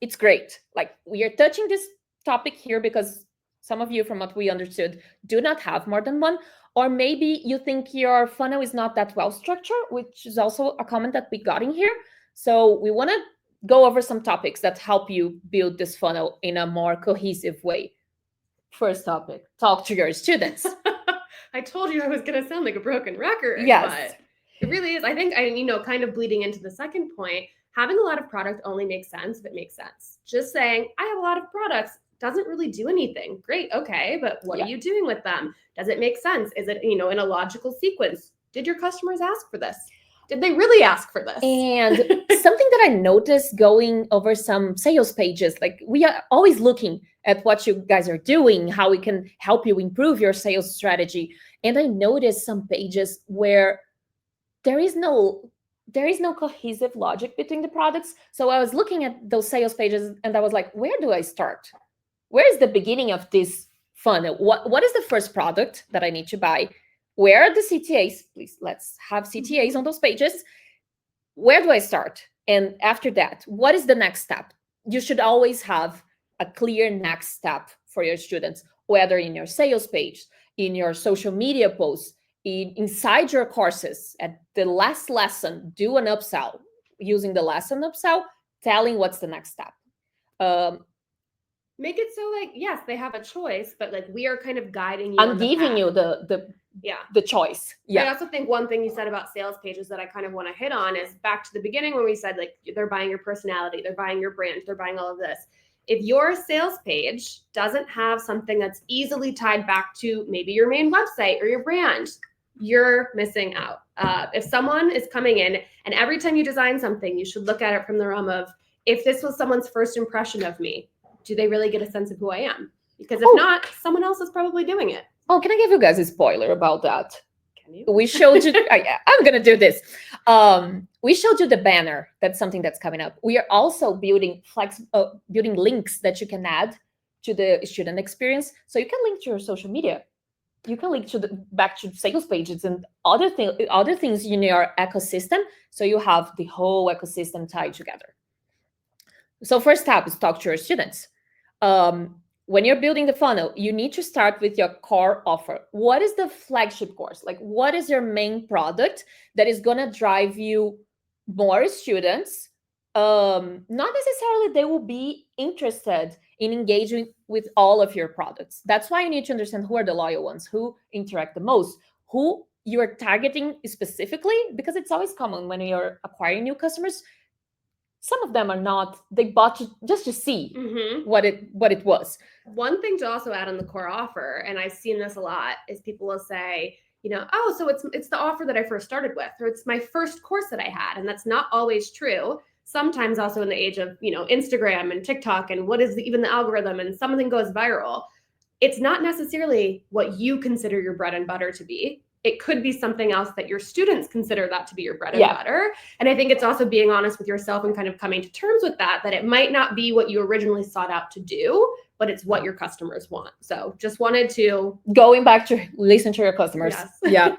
it's great. Like, we are touching this topic here because some of you, from what we understood, do not have more than one. Or maybe you think your funnel is not that well structured, which is also a comment that we got in here. So we want to go over some topics that help you build this funnel in a more cohesive way. First topic, talk to your students. I told you I was going to sound like a broken record. Yes. But it really is. I think, kind of bleeding into the second point, having a lot of product only makes sense if it makes sense. Just saying, I have a lot of products doesn't really do anything. Great. Okay. But what are you doing with them? Does it make sense? Is it, in a logical sequence? Did your customers ask for this? Did they really ask for this? And something that I noticed going over some sales pages. Like, we are always looking at what you guys are doing, how we can help you improve your sales strategy. And I noticed some pages where there is no there is no cohesive logic between the products. So I was looking at those sales pages and I was like, where do I start? Where is the beginning of this funnel? What is the first product that I need to buy? Where are the CTAs? Please, let's have CTAs on those pages. Where do I start? And after that, what is the next step? You should always have a clear next step for your students, whether in your sales page, in your social media posts, inside your courses. At the last lesson, do an upsell using the lesson upsell, telling what's the next step. Um, Make it so like, yes, they have a choice, but like we are kind of guiding you. I'm giving you yeah, the choice. I Yeah. also think one thing you said about sales pages that I kind of want to hit on is back to the beginning when we said like they're buying your personality, they're buying your brand, they're buying all of this. If your sales page doesn't have something that's easily tied back to maybe your main website or your brand, you're missing out. If someone is coming in and every time you design something, you should look at it from the realm of, if this was someone's first impression of me, do they really get a sense of who I am? Because if not, someone else is probably doing it. Oh, can I give you guys a spoiler about that? Can you? We showed you. I'm gonna do this. We showed you the banner. That's something that's coming up. We are also building building links that you can add to the student experience, so you can link to your social media. You can link to back to sales pages and other things in your ecosystem, so you have the whole ecosystem tied together. So first step is talk to your students. When you're building the funnel, you need to start with your core offer. What is the flagship course? Like, what is your main product that is going to drive you more students? Not necessarily they will be interested in engaging with all of your products. That's why you need to understand who are the loyal ones, who interact the most, who you're targeting specifically, because it's always common when you're acquiring new customers. Some of them are not, they bought just to see what it was. One thing to also add on the core offer, and I've seen this a lot, is people will say, oh, so it's the offer that I first started with, or it's my first course that I had. And that's not always true. Sometimes also in the age of, Instagram and TikTok and what is even the algorithm, and something goes viral, it's not necessarily what you consider your bread and butter to be. It could be something else that your students consider that to be your bread and butter. And I think it's also being honest with yourself and kind of coming to terms with that it might not be what you originally sought out to do, but it's what your customers want. So just wanted to... Going back to listen to your customers. Yes. Yeah.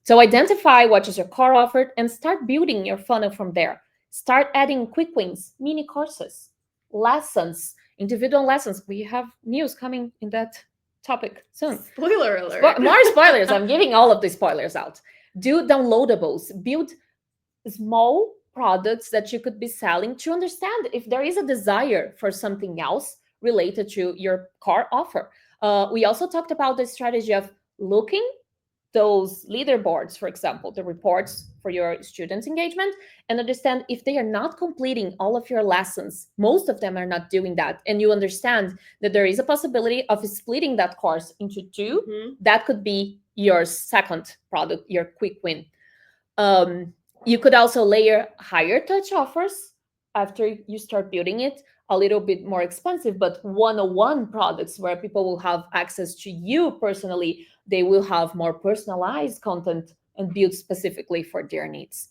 So identify what is your core offer and start building your funnel from there. Start adding quick wins, mini courses, lessons, individual lessons. We have news coming in that topic soon. Spoiler alert. More spoilers. I'm giving all of the spoilers out. Do downloadables. Build small products that you could be selling to understand if there is a desire for something else related to your core offer. We also talked about the strategy of looking those leaderboards, for example, the reports for your students' engagement, and understand if they are not completing all of your lessons. Most of them are not doing that. And you understand that there is a possibility of splitting that course into two. That could be your second product, your quick win. You could also layer higher touch offers after you start building it, a little bit more expensive, but one-on-one products where people will have access to you personally. They will have more personalized content and built specifically for their needs.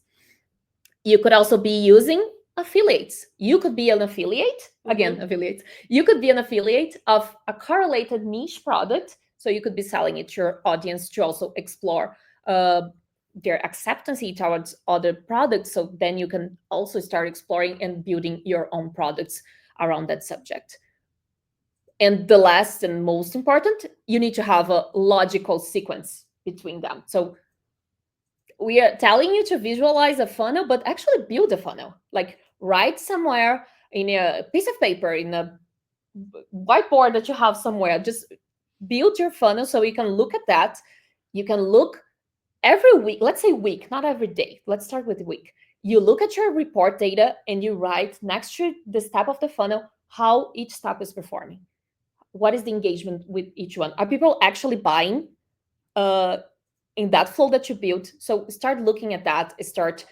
You could also be using affiliates. You could be an affiliate, affiliates. You could be an affiliate of a correlated niche product. So you could be selling it to your audience to also explore their acceptance towards other products. So then you can also start exploring and building your own products around that subject. And the last and most important, you need to have a logical sequence between them. So we are telling you to visualize a funnel, but actually build a funnel. Like, write somewhere in a piece of paper, in a whiteboard that you have somewhere. Just build your funnel so you can look at that. You can look every week, let's say week, not every day. Let's start with the week. You look at your report data and you write next to the step of the funnel how each step is performing. What is the engagement with each one? Are people actually buying in that flow that you built? So start looking at that. Start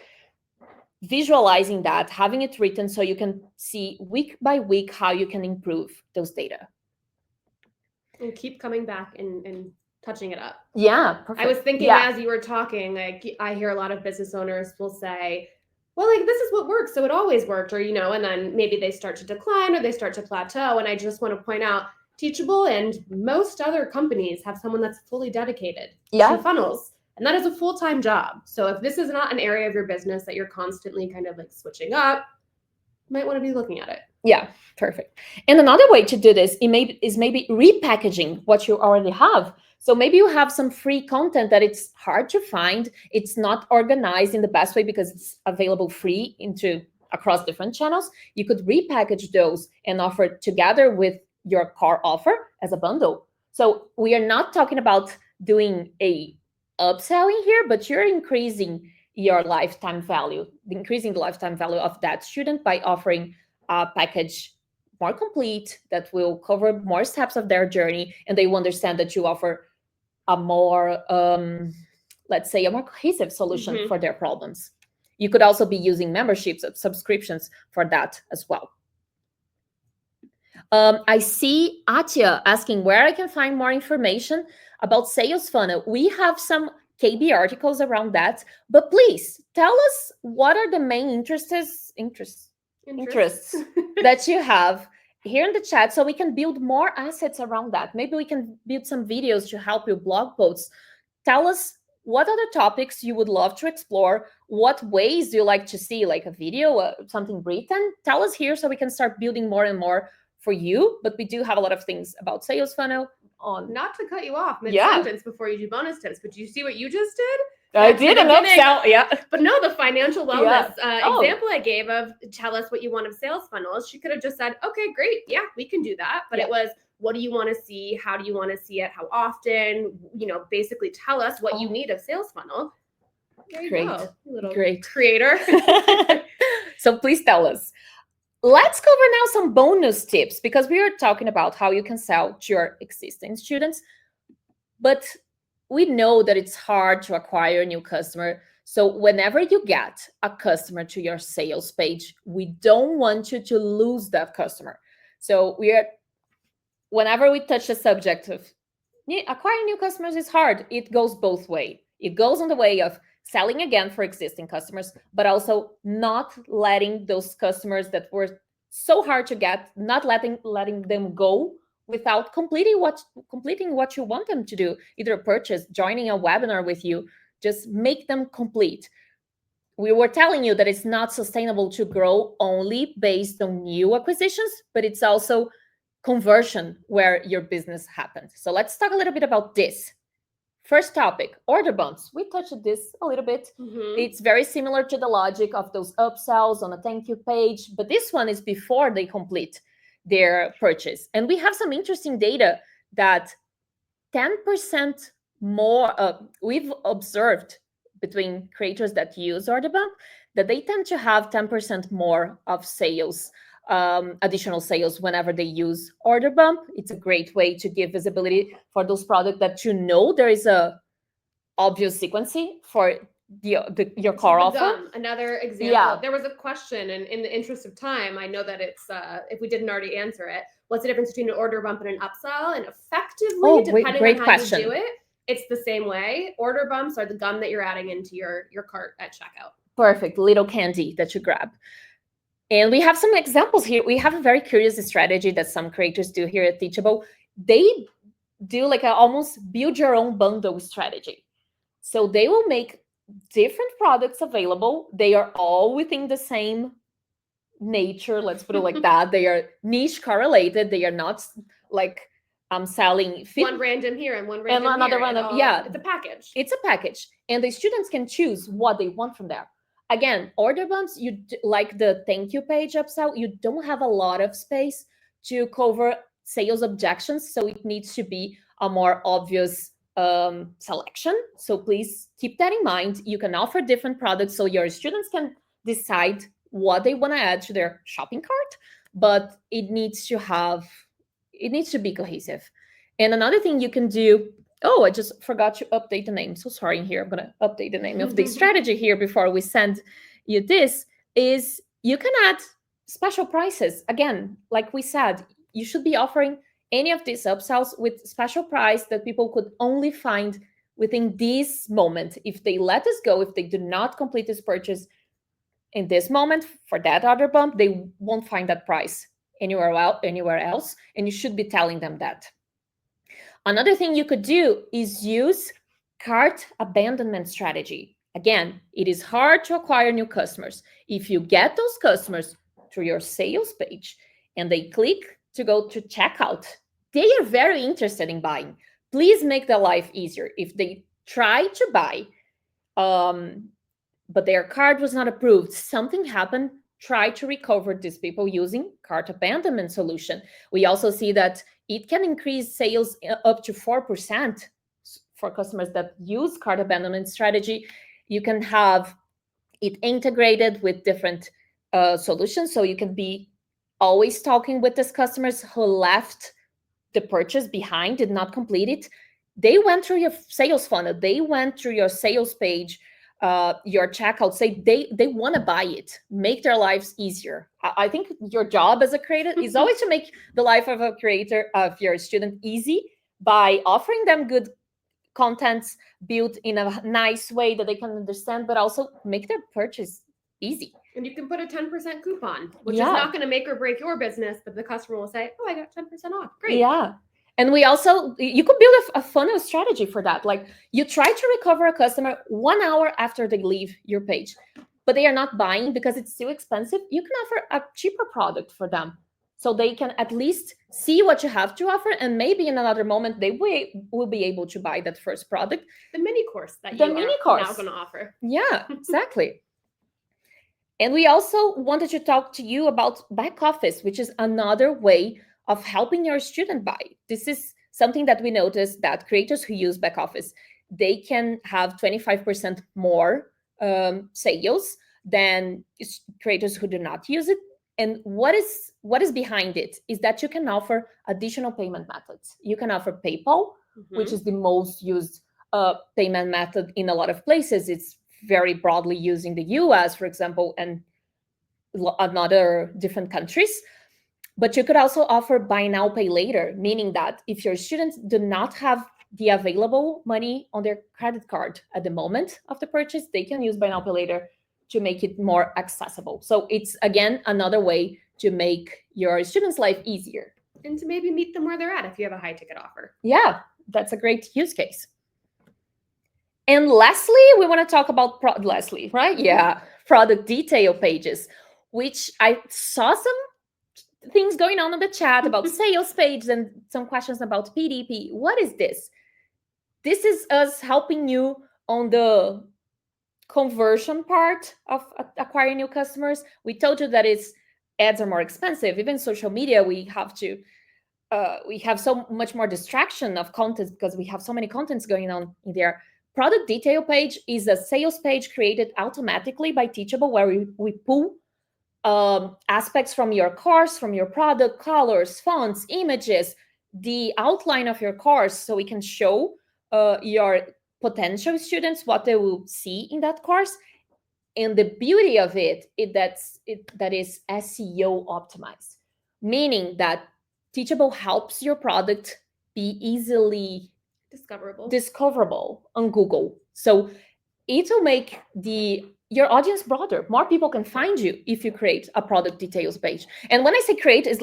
visualizing that, having it written so you can see week by week how you can improve those data. And keep coming back and touching it up. Yeah, perfect. I was thinking Yeah. as you were talking, like I hear a lot of business owners will say, well, like this is what works, so it always worked, or and then maybe they start to decline or they start to plateau. And I just want to point out, Teachable and most other companies have someone that's fully dedicated to funnels. And that is a full-time job. So if this is not an area of your business that you're constantly kind of like switching up, you might want to be looking at it. Yeah, perfect. And another way to do this is maybe repackaging what you already have. So maybe you have some free content that it's hard to find. It's not organized in the best way because it's available free into across different channels. You could repackage those and offer it together with your core offer as a bundle. So we are not talking about doing a upselling here, but you're increasing your lifetime value, increasing the lifetime value of that student by offering a package more complete that will cover more steps of their journey, and they will understand that you offer a more let's say a more cohesive solution for their problems. You could also be using memberships, subscriptions for that as well. I see Atya asking where I can find more information about sales funnel. We have some KB articles around that, but please tell us what are the main interests that you have here in the chat so we can build more assets around that. Maybe we can build some videos to help you, blog posts. Tell us what other topics you would love to explore. What ways do you like to see, like a video, something written? Tell us here so we can start building more and more for you. But we do have a lot of things about sales funnel on. Not to cut you off mid-sentence before you do bonus tips, but do you see what you just did? I did an upsell, yeah. But no, the financial wellness example I gave of tell us what you want of sales funnels, she could have just said, okay, great, yeah, we can do that. But it was, what do you want to see? How do you want to see it? How often? Basically tell us what you need of sales funnel. There you go, little creator. So please tell us. Let's cover now some bonus tips because we are talking about how you can sell to your existing students, but we know that it's hard to acquire a new customer. So whenever you get a customer to your sales page, we don't want you to lose that customer. So whenever we touch the subject of acquiring new customers is hard, it goes both ways. It goes on the way of selling again for existing customers, but also not letting those customers that were so hard to get, not letting them go without completing what you want them to do, either a purchase, joining a webinar with you. Just make them complete. We were telling you that it's not sustainable to grow only based on new acquisitions, but it's also conversion where your business happens. So let's talk a little bit about this. First topic, order bumps. We touched this a little bit. It's very similar to the logic of those upsells on a thank you page, but this one is before they complete their purchase. And we have some interesting data that 10% more, we've observed between creators that use order bump, that they tend to have 10% more of sales, additional sales whenever they use order bump. It's a great way to give visibility for those products that there is a obvious sequencing for your core offer. Another example, there was a question, and in the interest of time, I know that it's if we didn't already answer it, what's the difference between an order bump and an upsell? And effectively, depending on how you do it, it's the same way. Order bumps are the gum that you're adding into your cart at checkout. Perfect, little candy that you grab. And we have some examples here. We have a very curious strategy that some creators do here at Teachable. They do like a almost build your own bundle strategy. So they will make different products available. They are all within the same nature, let's put it like that. They are niche correlated. They are not like I'm selling one random here and one random and another random. Yeah, it's a package. It's a package, and the students can choose what they want from there. Again, order bumps, you like the thank you page upsell, you don't have a lot of space to cover sales objections, so it needs to be a more obvious selection. So please keep that in mind. You can offer different products so your students can decide what they want to add to their shopping cart, but it needs to be cohesive. And another thing you can do, I just forgot to update the name. So sorry here. I'm going to update the name of the strategy here before we send you this. is you can add special prices. Again, like we said, you should be offering any of these upsells with special price that people could only find within this moment. If they let us go, if they do not complete this purchase in this moment for that other bump, they won't find that price anywhere else, and you should be telling them that. Another thing you could do is use cart abandonment strategy. Again, it is hard to acquire new customers. If you get those customers through your sales page and they click to go to checkout, they are very interested in buying. Please make their life easier. If they try to buy, but their card was not approved, something happened, try to recover these people using cart abandonment solution. We also see that it can increase sales up to 4% for customers that use cart abandonment strategy. You can have it integrated with different solutions, so you can be always talking with these customers who left the purchase behind, did not complete it. They went through your sales funnel, they went through your sales page, your checkout. Say they want to buy it, make their lives easier. I think your job as a creator is always to make the life of a creator, of your student, easy by offering them good contents built in a nice way that they can understand, but also make their purchase easy. And you can put a 10% coupon, which is Yeah. not going to make or break your business, but the customer will say, oh, I got 10% off. Great. Yeah. And we also, you could build a funnel strategy for that. Like, you try to recover a customer 1 hour after they leave your page, but they are not buying because it's too expensive. You can offer a cheaper product for them, so they can at least see what you have to offer, and maybe in another moment they will be able to buy that first product. The mini course that The you mini are course. now going to offer. Yeah, exactly. And we also wanted to talk to you about back office, which is another way of helping your student buy. This is something that we noticed, that creators who use back office, they can have 25% more sales than creators who do not use it. And what is behind it is that you can offer additional payment methods. You can offer PayPal, which is the most used payment method in a lot of places. It's very broadly used in the US, for example, and other different countries. But you could also offer buy now, pay later, meaning that if your students do not have the available money on their credit card at the moment of the purchase, they can use buy now, pay later to make it more accessible. So it's, again, another way to make your students' life easier. And to maybe meet them where they're at if you have a high ticket offer. Yeah, that's a great use case. And lastly, we want to talk about Leslie, right? Yeah, product detail pages, which I saw some things going on in the chat about sales pages and some questions about PDP. What is this? This is us helping you on the conversion part of acquiring new customers. We told you that ads are more expensive. Even social media, we have so much more distraction of content because we have so many contents going on in there. Product detail page is a sales page created automatically by Teachable, where we pull aspects from your course, from your product, colors, fonts, images, the outline of your course, so we can show your potential students what they will see in that course. And the beauty of it is that is SEO optimized, meaning that Teachable helps your product be easily discoverable on Google. So it will make your audience broader. More people can find you if you create a product details page. And when I say create, is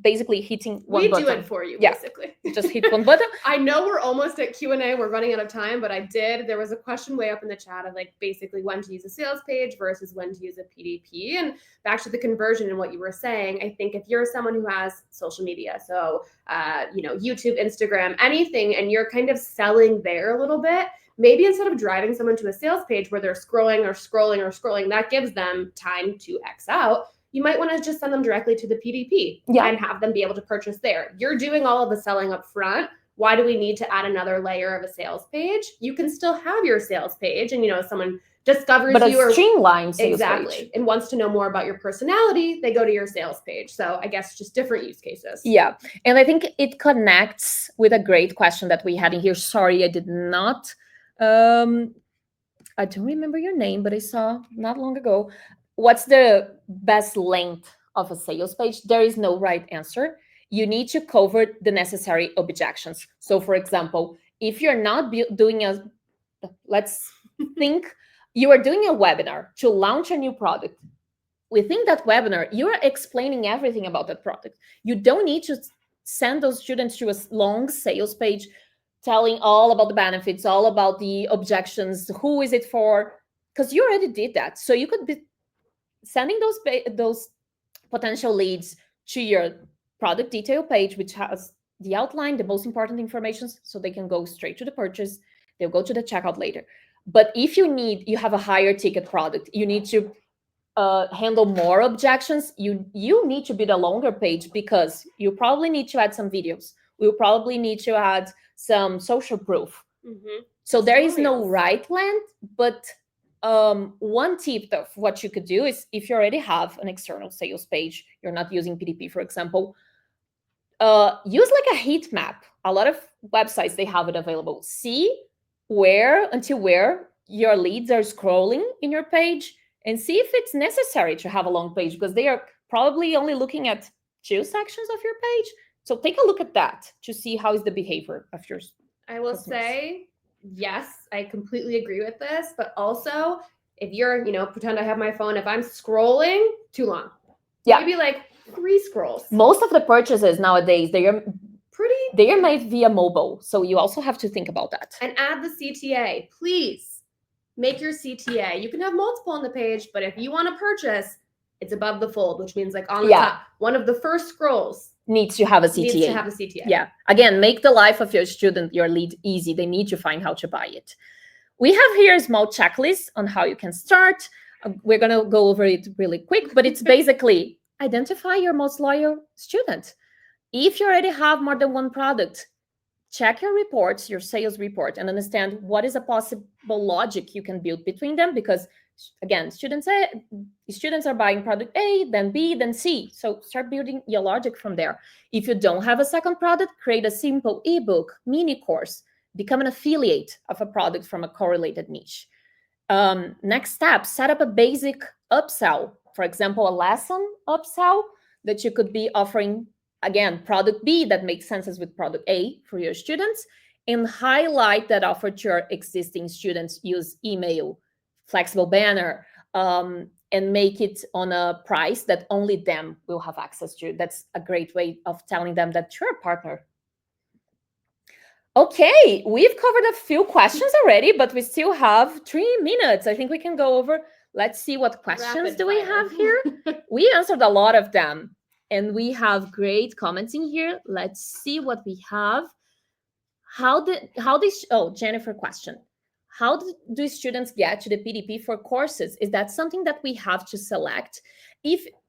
basically hitting one button. We do it for you, basically. Just hit one button. I know we're almost at Q&A. We're running out of time, but there was a question way up in the chat of like basically when to use a sales page versus when to use a PDP. And back to the conversion and what you were saying, I think if you're someone who has social media, so YouTube, Instagram, anything, and you're kind of selling there a little bit, maybe instead of driving someone to a sales page where they're scrolling, that gives them time to X out. You might want to just send them directly to the PDP and have them be able to purchase there. You're doing all of the selling up front. Why do we need to add another layer of a sales page? You can still have your sales page, and someone discovers you or streamlined sales page and wants to know more about your personality, they go to your sales page. So I guess just different use cases. Yeah, and I think it connects with a great question that we had in here. Sorry, I did not. I don't remember your name, but I saw not long ago. what's the best length of a sales page? There is no right answer. You need to cover the necessary objections. So, for example, if you're not doing a, let's think you are doing a webinar to launch a new product. Within that webinar, you're explaining everything about that product. You don't need to send those students to a long sales page telling all about the benefits, all about the objections, who is it for, because you already did that. So you could be sending those potential leads to your product detail page, which has the outline, the most important information, so they can go straight to the purchase. They'll go to the checkout later. But if you have a higher ticket product, you need to handle more objections. You need to build a longer page because you probably need to add some videos. We'll probably need to add some social proof. Mm-hmm. So there is no right length, but one tip of what you could do is if you already have an external sales page, you're not using PDP, for example, use like a heat map. A lot of websites, they have it available. See until where your leads are scrolling in your page and see if it's necessary to have a long page because they are probably only looking at 2 sections of your page. So take a look at that to see how is the behavior of your I will say, yes, I completely agree with this, but also if you're, pretend I have my phone, if I'm scrolling too long, maybe like 3 scrolls. Most of the purchases nowadays, they are made via mobile. So you also have to think about that. And add the CTA, please. Make your CTA. You can have multiple on the page, but if you want to purchase, it's above the fold, which means like on the top, one of the first scrolls needs to have a CTA. Yeah. Again, make the life of your student, your lead, easy. They need to find how to buy it. We have here a small checklist on how you can start. We're going to go over it really quick, but it's basically identify your most loyal student. If you already have more than one product, check your reports, your sales report, and understand what is a possible logic you can build between them. Because again, students are buying product A, then B, then C. So start building your logic from there. If you don't have a second product, create a simple ebook, mini course, become an affiliate of a product from a correlated niche. Next step, set up a basic upsell. For example, a lesson upsell that you could be offering, again, product B that makes sense with product A for your students, and highlight that offer to your existing students. Use email, flexible banner, and make it on a price that only them will have access to. That's a great way of telling them that you're a partner. Okay, we've covered a few questions already, but we still have 3 minutes. I think we can go over. Let's see what questions do we have here. We answered a lot of them, and we have great comments in here. Let's see what we have. Jennifer question. How do students get to the PDP for courses? Is that something that we have to select?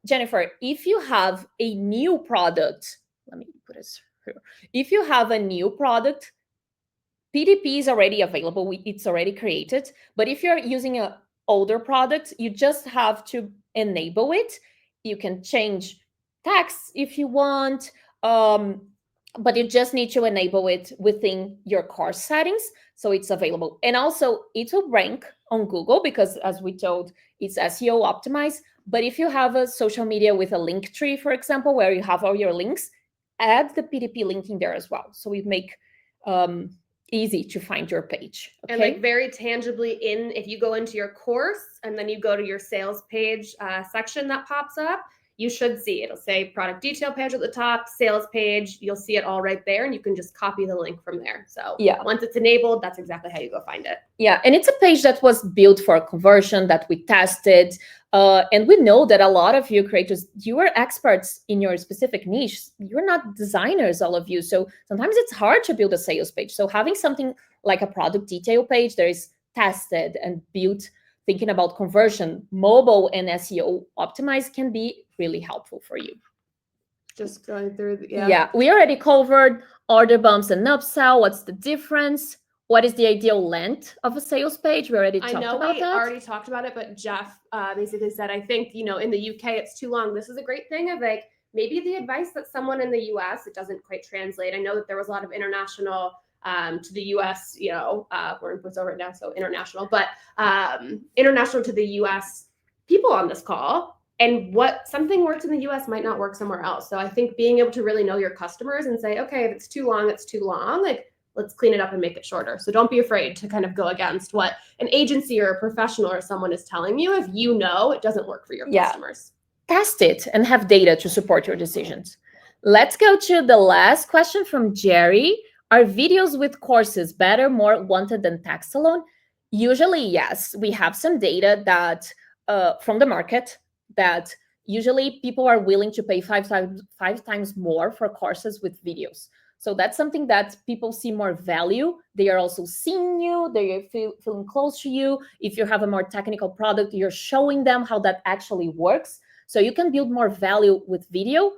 Jennifer, if you have a new product, let me put this here. If you have a new product, PDP is already available. It's already created. But if you're using an older product, you just have to enable it. You can change text if you want, but you just need to enable it within your course settings so it's available. And also, it will rank on Google because, as we told, it's SEO optimized. But if you have a social media with a link tree, for example, where you have all your links, add the PDP link in there as well. So we make easy to find your page. Okay? And like very tangibly if you go into your course and then you go to your sales page section that pops up, you should see it'll say product detail page at the top, sales page. You'll see it all right there, and you can just copy the link from there. So once it's enabled, that's exactly how you go find it. Yeah, and it's a page that was built for conversion that we tested. And we know that a lot of you creators, you are experts in your specific niche. You're not designers, all of you. So sometimes it's hard to build a sales page. So having something like a product detail page that is tested and built, thinking about conversion, mobile and SEO optimized can be really helpful for you. Just going through, Yeah, we already covered order bumps and upsell. What's the difference? What is the ideal length of a sales page? We already talked about that. I know we already talked about it, but Jeff basically said, I think, in the UK, it's too long. This is a great thing of like, maybe the advice that someone in the US, it doesn't quite translate. I know that there was a lot of international to the US, we're in Brazil right now, so international, but international to the US people on this call, and what something works in the US might not work somewhere else. So I think being able to really know your customers and say, okay, if it's too long, it's too long. Like, let's clean it up and make it shorter. So don't be afraid to kind of go against what an agency or a professional or someone is telling you if you know it doesn't work for your Yeah. customers. Test it and have data to support your decisions. Let's go to the last question from Jerry. Are videos with courses better, more wanted than text alone? Usually, yes. We have some data that from the market that usually people are willing to pay five times more for courses with videos. So that's something that people see more value. They are also seeing you. They are feeling close to you. If you have a more technical product, you're showing them how that actually works. So you can build more value with video,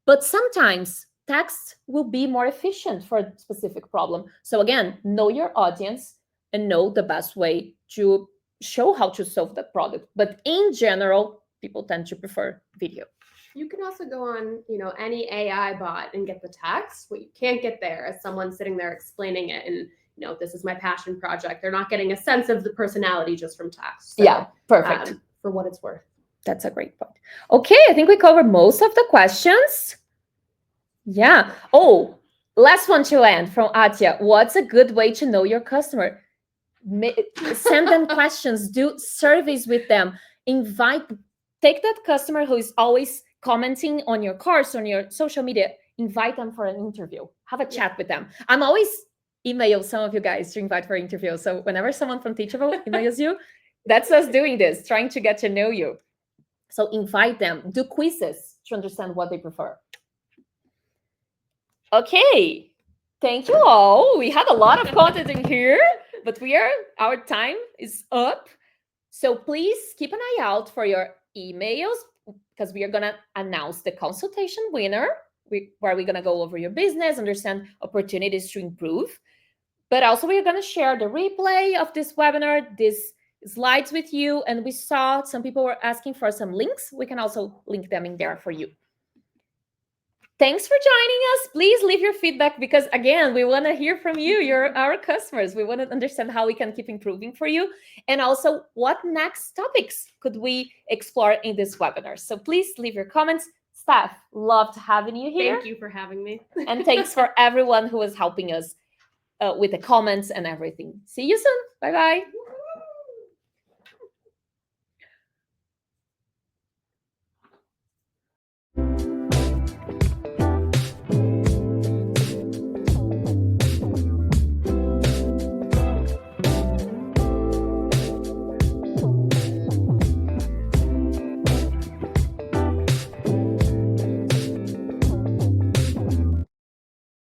but sometimes text will be more efficient for a specific problem. So again, know your audience and know the best way to show how to solve that product. But in general, people tend to prefer video. You can also go on, any AI bot and get the text. What you can't get there is someone sitting there explaining it and, this is my passion project. They're not getting a sense of the personality just from text. So, yeah, perfect. For what it's worth. That's a great point. Okay, I think we covered most of the questions. Yeah. Oh, last one to end from Atya. What's a good way to know your customer? Send them questions, do surveys with them, take that customer who is always commenting on your course, on your social media, invite them for an interview, have a chat with them. I'm always email some of you guys to invite for interview. So whenever someone from Teachable emails you, that's us doing this, trying to get to know you. So invite them, do quizzes to understand what they prefer. Okay, thank you all. We had a lot of content in here, but our time is up. So please keep an eye out for your emails because we are going to announce the consultation winner, where we're going to go over your business, understand opportunities to improve. But also we're going to share the replay of this webinar, these slides with you. And we saw some people were asking for some links. We can also link them in there for you. Thanks for joining us. Please leave your feedback because, again, we want to hear from you. You're our customers. We want to understand how we can keep improving for you. And also, what next topics could we explore in this webinar? So please leave your comments. Steph, loved having you here. Thank you for having me. And thanks for everyone who was helping us with the comments and everything. See you soon. Bye-bye.